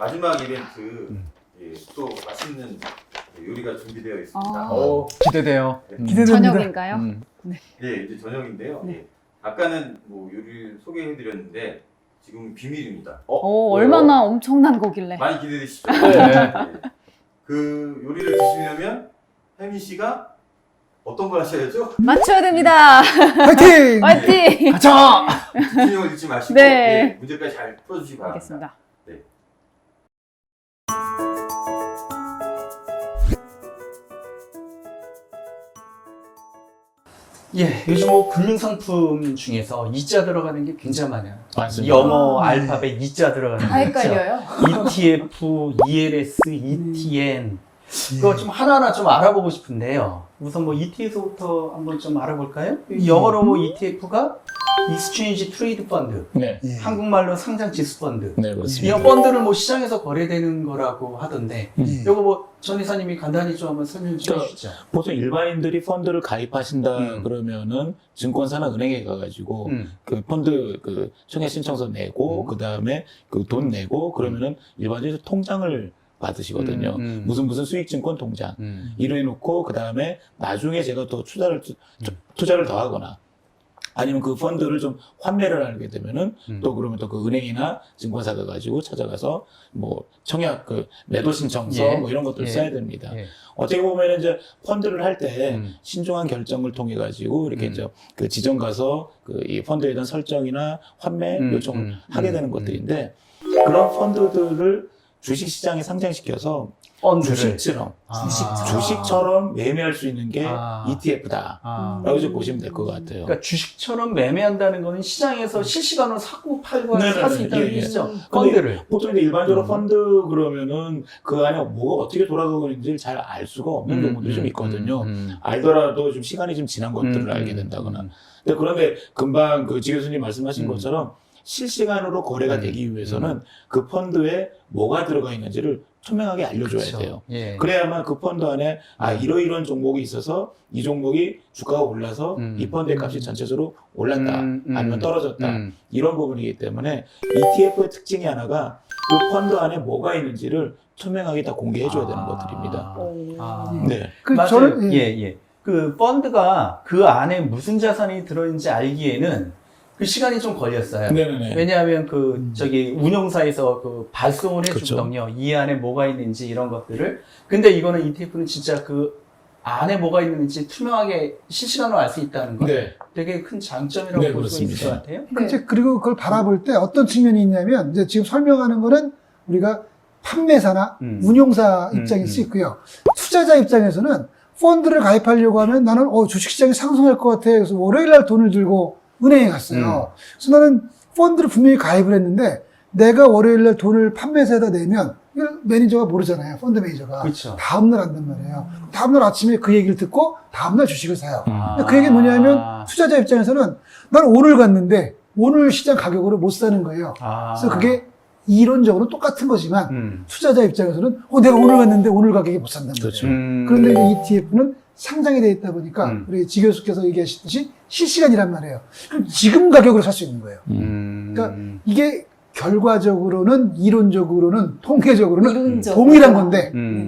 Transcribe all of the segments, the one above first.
마지막 이벤트 예, 또 맛있는 요리가 준비되어 있습니다. 기대돼요. 기대됩니다. 저녁인가요? 네, 이제 저녁인데요. 네. 예, 아까는 뭐 요리를 소개해드렸는데 지금 비밀입니다. 얼마나 엄청난 거길래. 많이 기대되시죠? 네. 예. 그 요리를 드시려면 혜민 씨가 어떤 걸 하셔야죠? 맞춰야 됩니다. 화이팅! 화이팅! 가자! 집중력을 잃지 마시고 네. 예, 문제까지 잘 풀어주시기 바랍니다. 알겠습니다. 예, 요즘 뭐 금융상품 중에서 이자 들어가는 게 굉장히 많아요. 맞습니다. 영어 알파벳 이자 들어가는 다 헷갈려요. ETF, ELS, ETN 이거 좀 하나하나 좀 알아보고 싶은데요. 우선 뭐 ETF부터 한번 좀 알아볼까요? 영어로 뭐 ETF가 Exchange Trade Fund, 네, 예. 한국말로 상장 지수 펀드. 네 그렇습니다. 이런 펀드를 뭐 시장에서 거래되는 거라고 하던데 예. 이거 뭐 전 이사님이 간단히 좀 한번 설명 좀 저- 해주시죠. 보통 일반인들이 펀드를 가입하신다 그러면은 증권사나 은행에 가가지고 그 펀드 그 청약 신청서 내고 그 다음에 그 돈 내고 그러면은 일반적으로 통장을 받으시거든요. 무슨 수익증권 통장 이로 해놓고 그 다음에 나중에 제가 더 투자를 더 하거나 아니면 그 펀드를 좀 환매를 하게 되면은 또 그러면 또 그 은행이나 증권사가 가지고 찾아가서 뭐 청약 그 매도 신청서 예. 뭐 이런 것들 예. 써야 됩니다. 예. 어떻게 보면 이제 펀드를 할 때 신중한 결정을 통해 가지고 이렇게 이제 그 지점 가서 그 이 펀드에 대한 설정이나 환매 요청을 하게 되는 것들인데 그런 펀드들을 주식 시장에 상장시켜서 펀드를 주식처럼 아. 주식처럼 매매할 수 있는 게 아. ETF다. 아. 라고 좀 보시면 될 것 같아요. 그러니까 주식처럼 매매한다는 거는 시장에서 실시간으로 사고 팔고 네네네. 살 수 있다는 예, 예. 얘기죠. 근데 펀드를. 보통 이제 일반적으로 펀드 그러면은 그 안에 뭐가 어떻게 돌아가고 있는지 잘 알 수가 없는 경우도 좀 있거든요. 알더라도 좀 시간이 좀 지난 것들을 알게 된다거나. 근데 그런데 금방 그 지 교수님 말씀하신 것처럼 실시간으로 거래가 되기 위해서는 그 펀드에 뭐가 들어가 있는지를 투명하게 알려줘야 그렇죠. 돼요. 예. 그래야만 그 펀드 안에 이러이러한 종목이 있어서 이 종목이 주가가 올라서 이 펀드의 값이 전체적으로 올랐다 아니면 떨어졌다 이런 부분이기 때문에 ETF의 특징이 하나가 그 펀드 안에 뭐가 있는지를 투명하게 다 공개해 줘야 되는 것들입니다. 아. 네. 그 맞아요. 저는 예. 그 펀드가 그 안에 무슨 자산이 들어있는지 알기에는 그 시간이 좀 걸렸어요. 네네네. 왜냐하면 그 저기 운용사에서 그 발송을 그렇죠. 해주거든요. 이 안에 뭐가 있는지 이런 것들을. 근데 이거는 ETF는 진짜 그 안에 뭐가 있는지 투명하게 실시간으로 알 수 있다는 거. 네. 되게 큰 장점이라고 네, 볼 수 있을 것 그렇습니다. 같아요. 네. 이제 그리고 그걸 바라볼 때 어떤 측면이 있냐면 이제 지금 설명하는 거는 우리가 판매사나 운용사 입장일 수 있고요. 투자자 입장에서는 펀드를 가입하려고 하면 나는 주식시장이 상승할 것 같아. 그래서 월요일 날 돈을 들고 은행에 갔어요. 그래서 나는 펀드를 분명히 가입을 했는데 내가 월요일 날 돈을 판매사에다 내면 이걸 매니저가 모르잖아요. 펀드 매니저가. 그렇죠. 다음날 안단 말이에요. 다음날 아침에 그 얘기를 듣고 다음날 주식을 사요. 아. 그 얘기는 뭐냐면 투자자 입장에서는 난 오늘 갔는데 오늘 시장 가격으로 못 사는 거예요. 그래서 그게 이론적으로 똑같은 거지만 투자자 입장에서는 내가 오늘 갔는데 오늘 가격에 못 산단 말이에요. 그렇죠. 그런데 이제 ETF는 상장이 되어 있다 보니까 우리 지 교수께서 얘기하셨듯이 실시간이란 말이에요. 그럼 지금 가격으로 살 수 있는 거예요. 그러니까 이게 결과적으로는 이론적으로는 통계적으로는 이론적으로.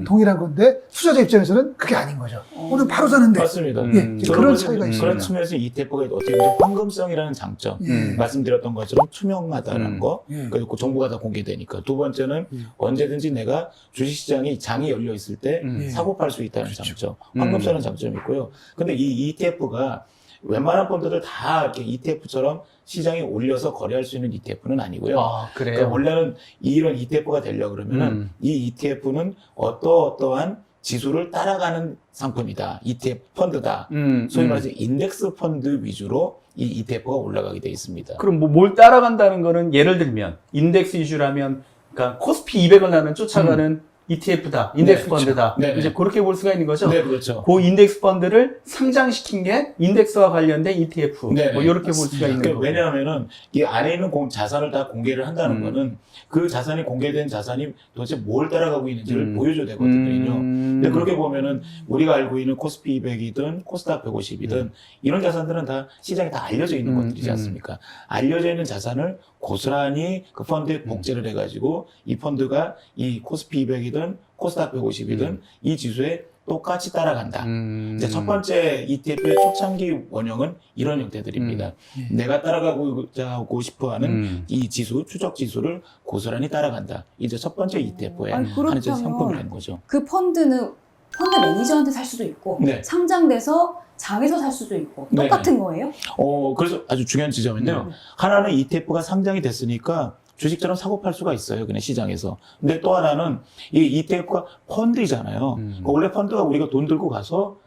동일한 건데 투자자 입장에서는 그게 아닌 거죠. 오늘 바로 사는데 맞습니다. 예, 이제 그런 차이가 그런 있습니다. 측면에서 ETF가 어떻게 보면 황금성이라는 장점, 말씀드렸던 것처럼 투명하다는 거, 예. 그리고 정보가 다 공개되니까. 두 번째는 언제든지 내가 주식시장이 장이 열려 있을 때 사고 팔 수 있다는 장점, 황금성이라는 장점이 있고요. 근데 이 ETF가 웬만한 펀드들 다 이렇게 ETF처럼 시장에 올려서 거래할 수 있는 ETF는 아니고요. 아, 그래요? 그러니까 원래는 이런 ETF가 되려고 그러면은 이 ETF는 어떠한 지수를 따라가는 상품이다. ETF 펀드다. 소위 말해서 인덱스 펀드 위주로 이 ETF가 올라가게 돼 있습니다. 그럼 뭐 뭘 따라간다는 거는 예를 들면 인덱스 위주라면 그러니까 코스피 200을 나는 쫓아가는 ETF다, 인덱스 네, 그렇죠. 펀드다. 네, 네. 이제 그렇게 볼 수가 있는 거죠. 네, 그렇죠. 그 인덱스 펀드를 상장시킨 게 인덱스와 관련된 ETF. 네, 뭐 네. 이렇게 볼 수가 있는 거고. 왜냐하면은 이 안에 있는 자산을 다 공개를 한다는 음. 거는 그 자산이 공개된 자산이 도대체 뭘 따라가고 있는지를 음. 보여줘야 되거든요. 근데 그렇게 보면은 우리가 알고 있는 코스피 200이든 코스닥 150이든 이런 자산들은 다 시장에 다 알려져 있는 것들이지 않습니까? 알려져 있는 자산을 고스란히 그 펀드에 복제를 해가지고 이 펀드가 이 코스피 200이든 코스닥 150이든 이 지수에 똑같이 따라간다. 이제 첫 번째 ETF의 초창기 원형은 이런 형태들입니다. 내가 따라가고 싶어 하는 이 지수, 추적 지수를 고스란히 따라간다. 이제 첫 번째 ETF의 아니, 하나의 그렇다면 상품이 되는 거죠. 그 펀드는 펀드 매니저한테 살 수도 있고 네. 상장돼서 장에서 살 수도 있고 네. 똑같은 거예요? 그래서 아주 중요한 지점인데요. 하나는 ETF가 상장이 됐으니까 주식처럼 사고 팔 수가 있어요. 그냥 시장에서. 근데 또 하나는 이 ETF가 펀드이잖아요. 그러니까 원래 펀드가 우리가 돈 들고 가서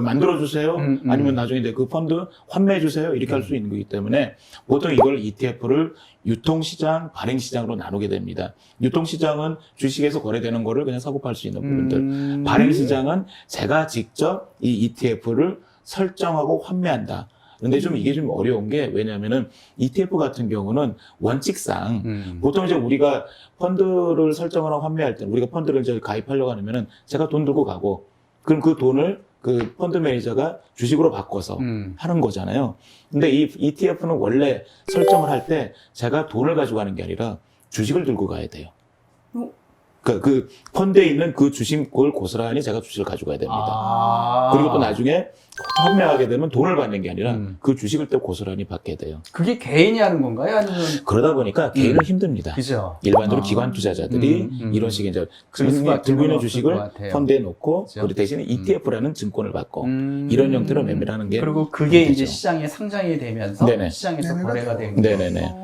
만들어주세요. 아니면 나중에 그 펀드 환매해주세요. 이렇게 할 수 있는 거기 때문에 보통 이걸 ETF를 유통시장, 발행시장으로 나누게 됩니다. 유통시장은 주식에서 거래되는 거를 그냥 사고 팔 수 있는 부분들. 발행시장은 제가 직접 이 ETF를 설정하고 환매한다. 근데 이게 좀 어려운 게 왜냐면은 ETF 같은 경우는 원칙상 보통 이제 우리가 펀드를 설정하고 환매할 때 우리가 펀드를 이제 가입하려고 하면은 제가 돈 들고 가고 그럼 그 돈을 그 펀드 매니저가 주식으로 바꿔서 하는 거잖아요. 근데 이 ETF는 원래 설정을 할 때 제가 돈을 가지고 가는 게 아니라 주식을 들고 가야 돼요. 그 펀드에 있는 그 주식을 고스란히 제가 주식을 가지고 가야 됩니다. 그리고 또 나중에 환매하게 되면 돈을 받는 게 아니라 그 주식을 또 고스란히 받게 돼요. 그게 개인이 하는 건가요? 아니면 그러다 보니까 개인은 힘듭니다. 그죠? 일반적으로 기관 투자자들이 이런 식의 이제 그럴 수밖에 들고 있는 없을 것 주식을 같아요. 펀드에 놓고 그죠? 그 대신에 ETF라는 증권을 받고 이런 형태로 매매를 하는 게 그리고 그게 되죠. 이제 시장에 상장이 되면서 네네. 시장에서 네네. 거래가 되는 거죠. 네네네.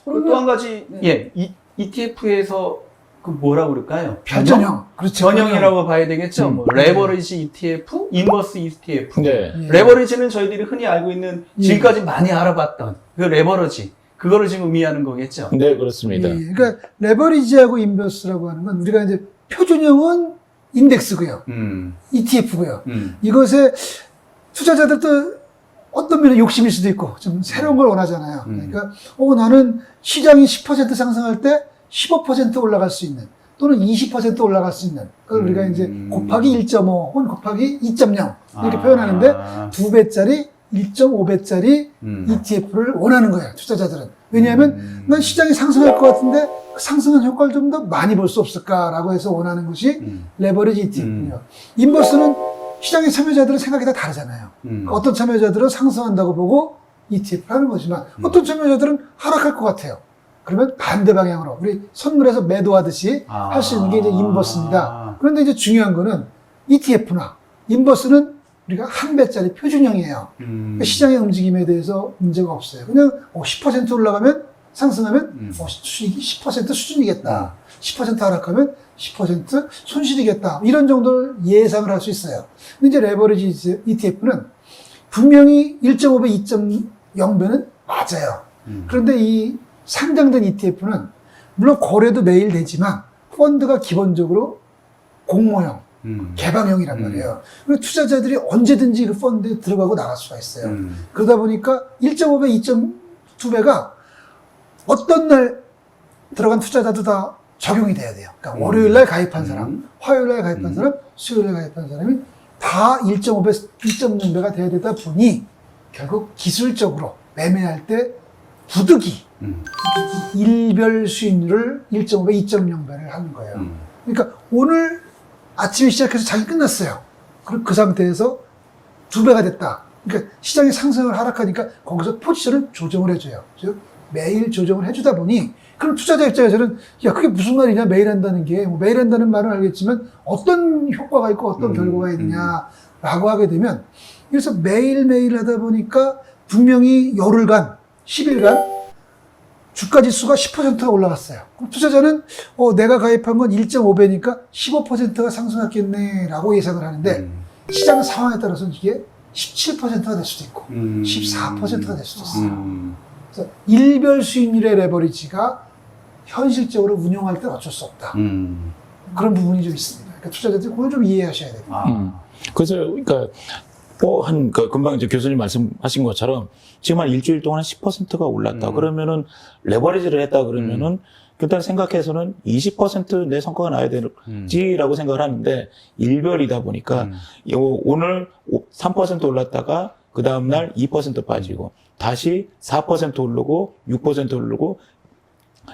또 한 가지, ETF에서 그 뭐라고 그럴까요? 변전형. 그렇죠. 전형이라고 봐야 되겠죠. 뭐 레버리지 ETF, 인버스 ETF. 네. 예. 레버리지는 저희들이 흔히 알고 있는 지금까지 많이 알아봤던 그 레버리지. 그거를 지금 의미하는 거겠죠. 네, 그렇습니다. 예, 그러니까 레버리지하고 인버스라고 하는 건 우리가 이제 표준형은 인덱스고요. ETF고요. 이것에 투자자들도 어떤 면에 욕심일 수도 있고 좀 새로운 걸 원하잖아요. 그러니까 나는 시장이 10% 상승할 때 15% 올라갈 수 있는 또는 20% 올라갈 수 있는 그걸 우리가 이제 곱하기 1.5 혹은 곱하기 2.0 이렇게 표현하는데 2배짜리 1.5배짜리 ETF를 원하는 거예요, 투자자들은. 왜냐하면 난 시장이 상승할 것 같은데 상승한 효과를 좀 더 많이 볼 수 없을까라고 해서 원하는 것이 레버리지 ETF예요. 인버스는 시장의 참여자들은 생각이 다 다르잖아요. 어떤 참여자들은 상승한다고 보고 ETF를 하는 거지만 어떤 참여자들은 하락할 것 같아요. 그러면 반대 방향으로 우리 선물에서 매도하듯이 할 수 있는 게 이제 인버스입니다. 그런데 이제 중요한 거는 ETF나 인버스는 우리가 한 배짜리 표준형이에요. 그러니까 시장의 움직임에 대해서 문제가 없어요. 그냥 10% 올라가면 상승하면 수익이 10% 수준이겠다. 10% 하락하면 10% 손실이겠다. 이런 정도를 예상을 할 수 있어요. 근데 이제 레버리지 ETF는 분명히 1.5배, 2.0배는 맞아요. 그런데 이 상장된 ETF는 물론 거래도 매일 되지만 펀드가 기본적으로 공모형, 개방형이란 말이에요. 그래서 투자자들이 언제든지 그 펀드에 들어가고 나갈 수가 있어요. 그러다 보니까 1.5배, 2.2배가 어떤 날 들어간 투자자도 다 적용이 돼야 돼요. 그러니까 월요일 날 가입한 사람, 화요일 날 가입한 사람, 수요일 날 가입한 사람이 다 1.5배, 1.0배가 돼야 되다 보니 결국 기술적으로 매매할 때 부득이 일별 수익률을 1.5배, 2.0배를 하는 거예요. 그러니까 오늘 아침에 시작해서 장이 끝났어요. 그리고 그 상태에서 2배가 됐다. 그러니까 시장이 상승을 하락하니까 거기서 포지션을 조정을 해줘요. 즉 매일 조정을 해주다 보니 그럼 투자자 입장에서는 야 그게 무슨 말이냐 매일 한다는 게 뭐 매일 한다는 말은 알겠지만 어떤 효과가 있고 어떤 결과가 있느냐라고 하게 되면 그래서 매일매일 하다 보니까 분명히 열흘간 10일간 주가지수가 10%가 올라갔어요. 그럼 투자자는 내가 가입한 건 1.5배니까 15%가 상승했겠네라고 예상을 하는데 시장 상황에 따라서는 이게 17%가 될 수도 있고 14%가 될 수도 있어요. 그래서 일별 수익률의 레버리지가 현실적으로 운용할 때 어쩔 수 없다. 그런 부분이 좀 있습니다. 그러니까 투자자들이 그걸 좀 이해하셔야 됩니다. 아. 그래서 그러니까 금방 이제 교수님 말씀하신 것처럼 지금 한 일주일 동안 10%가 올랐다. 그러면은 레버리지를 했다 그러면은 일단 생각해서는 20%내 성과가 나야 되지라고 생각을 하는데 일별이다 보니까 오늘 3% 올랐다가 그 다음날 2% 빠지고 다시 4% 오르고 6% 오르고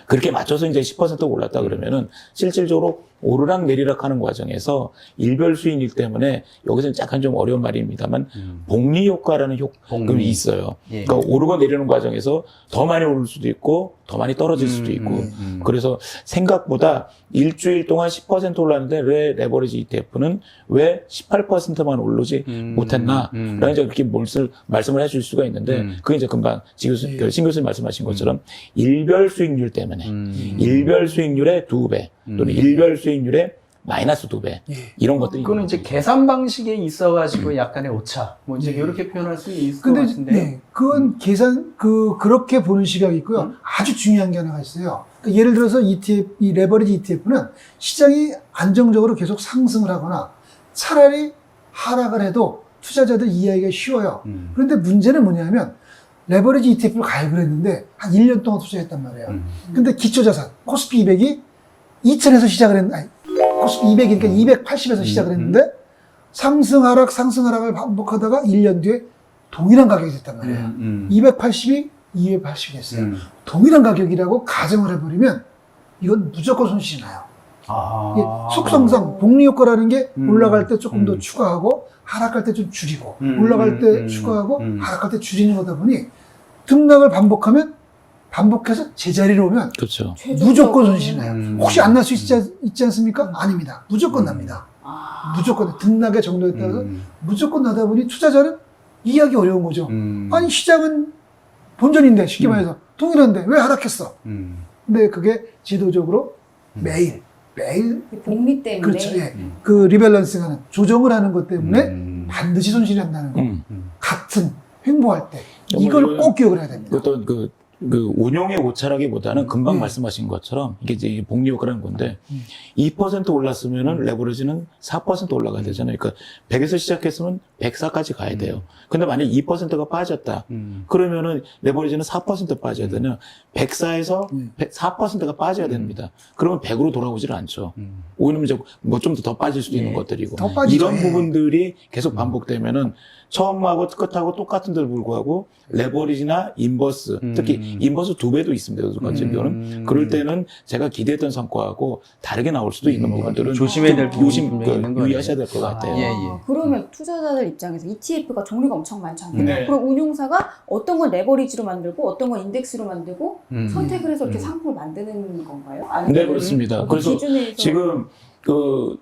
그렇게 맞춰서 이제 10% 올랐다 그러면은 실질적으로 오르락 내리락 하는 과정에서 일별 수익률 때문에 여기서는 약간 좀 어려운 말입니다만 복리 효과라는 효과가 있어요. 예. 그러니까 오르고 내리는 과정에서 더 많이 오를 수도 있고 더 많이 떨어질 수도 있고 그래서 생각보다 일주일 동안 10% 올랐는데 왜 레버리지 ETF는 왜 18%만 오르지 못했나 라는 이제 그렇게 말씀을 해줄 수가 있는데 그게 이제 금방 신 교수님 말씀하신 것처럼 일별 수익률 때문에 일별 수익률의 2배 또는 일별 수익률의 마이너스 2배 이런 것들이 그거는 이제 계산 방식에 있어가지고 약간의 오차 뭐 이제 이렇게 표현할 수 있을 것 근데 같은데. 네, 그건 그렇게 보는 시각이 있고요. 아주 중요한 게 하나가 있어요. 그러니까 예를 들어서 ETF, 이 레버리지 ETF는 시장이 안정적으로 계속 상승을 하거나 차라리 하락을 해도 투자자들 이해하기가 쉬워요. 그런데 문제는 뭐냐면 레버리지 ETF를 가입을 했는데 한 1년 동안 투자했단 말이에요. 근데 기초자산 코스피 200이 2000에서 시작을 했는데 코스피 200이니까 280에서 시작을 했는데 상승 하락을 반복하다가 1년 뒤에 동일한 가격이 됐단 말이에요. 280이 280이 됐어요. 동일한 가격이라고 가정을 해버리면 이건 무조건 손실이 나요. 이게 속성상 복리 효과라는 게 올라갈 때 조금 더 추가하고 하락할 때 좀 줄이고 올라갈 때 추가하고 하락할 때 줄이는 거다 보니 등락을 반복해서 제자리로 오면 그렇죠. 무조건 손실이 나요. 혹시 안 날 수 있지 않습니까? 아닙니다. 무조건 납니다. 무조건 등락의 정도에 따라서 무조건 나다 보니 투자자는 이해하기 어려운 거죠. 아니 시장은 본전인데 쉽게 말해서 동일한데 왜 하락했어? 근데 그게 지도적으로 매일 복리 때문에 그렇죠. 예. 그 리밸런싱하는 조정을 하는 것 때문에 반드시 손실이 난다는 거. 같은 횡보할 때 이걸 꼭 기억을 해야 됩니다. 어떤 그 운용의 오차라기보다는 금방 말씀하신 것처럼 이게 이제 복리 효과라는 건데 2% 올랐으면은 레버리지는 4% 올라가야 되잖아요. 그러니까 100에서 시작했으면 104까지 가야 돼요. 근데 만약 2%가 빠졌다. 그러면은 레버리지는 4% 빠져야 되냐? 104에서 4%가 빠져야 됩니다. 그러면 100으로 돌아오질 않죠. 오히려 이제 뭐 좀 더 빠질 수도 있는 것들이고 더 빠지죠. 이런 예. 부분들이 계속 반복되면은 처음하고 끝하고 똑같은데도 불구하고 레버리지나 인버스 특히 인버스 2배도 있습니다. 요즘 같은 경우는 그럴 때는 제가 기대했던 성과하고 다르게 나올 수도 있는 부분들은 조심해야 될 부분이 조심 분명히 있는 거네요. 유의하셔야 될 것 같아요. 예. 그러면 투자자들 입장에서 ETF가 종류가 엄청 많잖아요. 네. 그럼 운용사가 어떤 건 레버리지로 만들고 어떤 건 인덱스로 만들고 선택을 해서 이렇게 상품을 만드는 건가요? 아니면 네, 그렇습니다. 어떤 그래서 기준에서 지금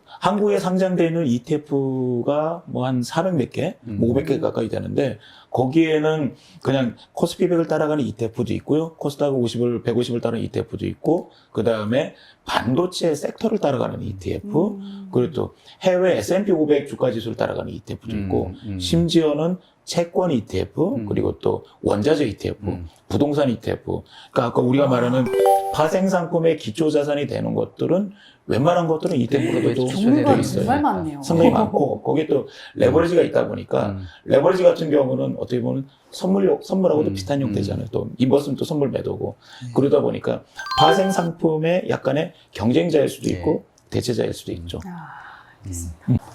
한국에 상장되어 있는 ETF가 뭐 한 400몇 개, 500개 가까이 되는데 거기에는 그냥 코스피 100을 따라가는 ETF도 있고요. 코스닥 150을 따르는 ETF도 있고 그다음에 반도체 섹터를 따라가는 ETF 그리고 또 해외 S&P 500 주가 지수를 따라가는 ETF도 있고 심지어는 채권 ETF 그리고 또 원자재 ETF, 부동산 ETF. 그러니까 아까 우리가 말하는 파생 상품의 기초 자산이 되는 것들은 웬만한 것들은 ETF로도 종류가 되어 있어요. 정말 많네요. 상당히 많고 거기에 또 레버리지가 있다 보니까 레버리지 같은 경우는 어떻게 보면 선물하고도 비슷한 형태잖아요. 또 인버스는 또 선물 매도고 그러다 보니까 파생 상품의 약간의 경쟁자일 수도 있고 대체자일 수도 있죠.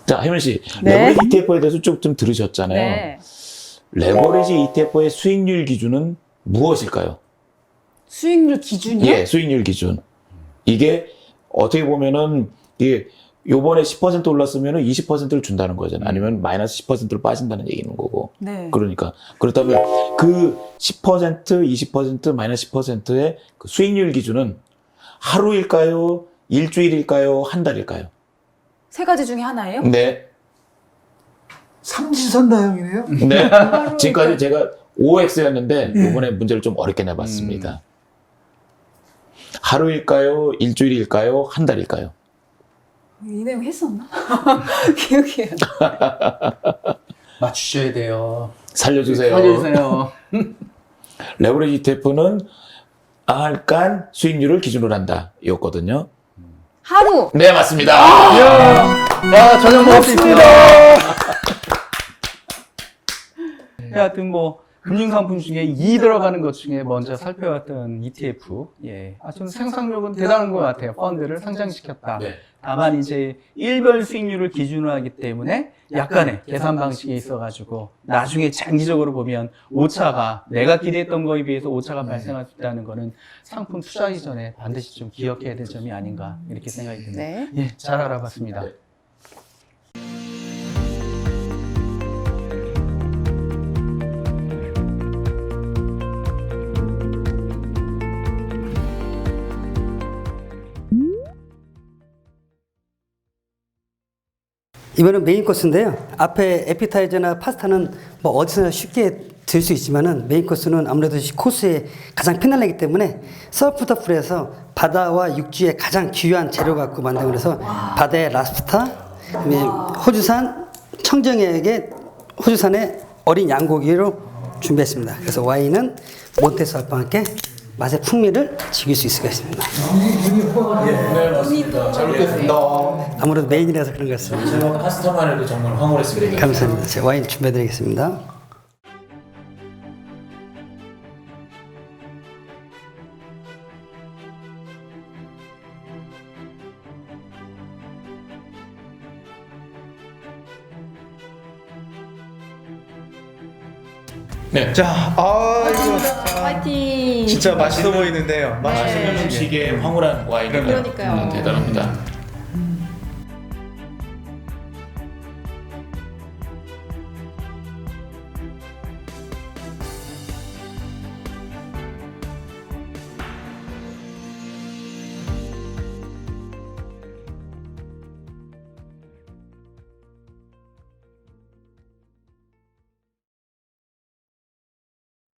자, 혜민 씨, 네. 레버리지 ETF에 대해서 좀 들으셨잖아요. 네. 레버리지 ETF의 수익률 기준은 무엇일까요? 수익률 기준이요? 예, 수익률 기준. 이게 어떻게 보면은 이게 요번에 10% 올랐으면은 20%를 준다는 거잖아요. 아니면 마이너스 10%를 빠진다는 얘기는 거고. 네. 그러니까 그렇다면 그 10%, 20%, 마이너스 10%의 그 수익률 기준은 하루일까요? 일주일일까요? 한 달일까요? 세 가지 중에 하나예요? 네. 삼지선다형이네요. 네. 지금까지 제가 OX였는데 이번에 문제를 좀 어렵게 내봤습니다. 하루일까요? 일주일일까요? 한 달일까요? 이 내용 했었나? 기억이 안 나. 맞추셔야 돼요. 살려주세요. 살려주세요. 레버리지 ETF는 하간 수익률을 기준으로 한다. 였거든요. 하루. 네, 맞습니다. 야, 저녁 먹을 수 있습니다. 하여튼 뭐 금융상품 중에 2 들어가는 것 중에 먼저 살펴봤던 ETF, 아주 생산력은 대단한 것 같아요. 펀드를 상장시켰다. 네. 다만 이제 일별 수익률을 기준으로 하기 때문에 약간의 계산 방식이 있어가지고 나중에 장기적으로 보면 오차가 내가 기대했던 거에 비해서 오차가 발생할 수 있다는 거는 상품 투자하기 전에 반드시 좀 기억해야 될 점이 아닌가 이렇게 생각이 듭니다. 네. 예, 잘 알아봤습니다. 네. 이번엔 메인 코스인데요. 앞에 에피타이저나 파스타는 뭐 어디서나 쉽게 들 수 있지만은 메인 코스는 아무래도 코스의 가장 피날레이기 때문에 서프터풀에서 바다와 육지의 가장 귀한 재료 갖고 만든 거라서 바다의 랍스터, 그다음에 호주산 청정액의 호주산의 어린 양고기로 준비했습니다. 그래서 와인은 몬테스알파와 함께 맛의 풍미를 즐길 수 있을 것 같습니다. 네, 맞습니다. 잘 먹겠습니다. 아무래도 메인이라서 그런 것 같습니다. 제가 파스타만 해도 정말 황홀했습니다. 감사합니다. 제가 와인 준비해드리겠습니다. 네. 자, 이거 파이팅. 진짜 맛있어 보이는데요. 맛있는 음식에 황홀한 와인이 그러니까요. 대단합니다.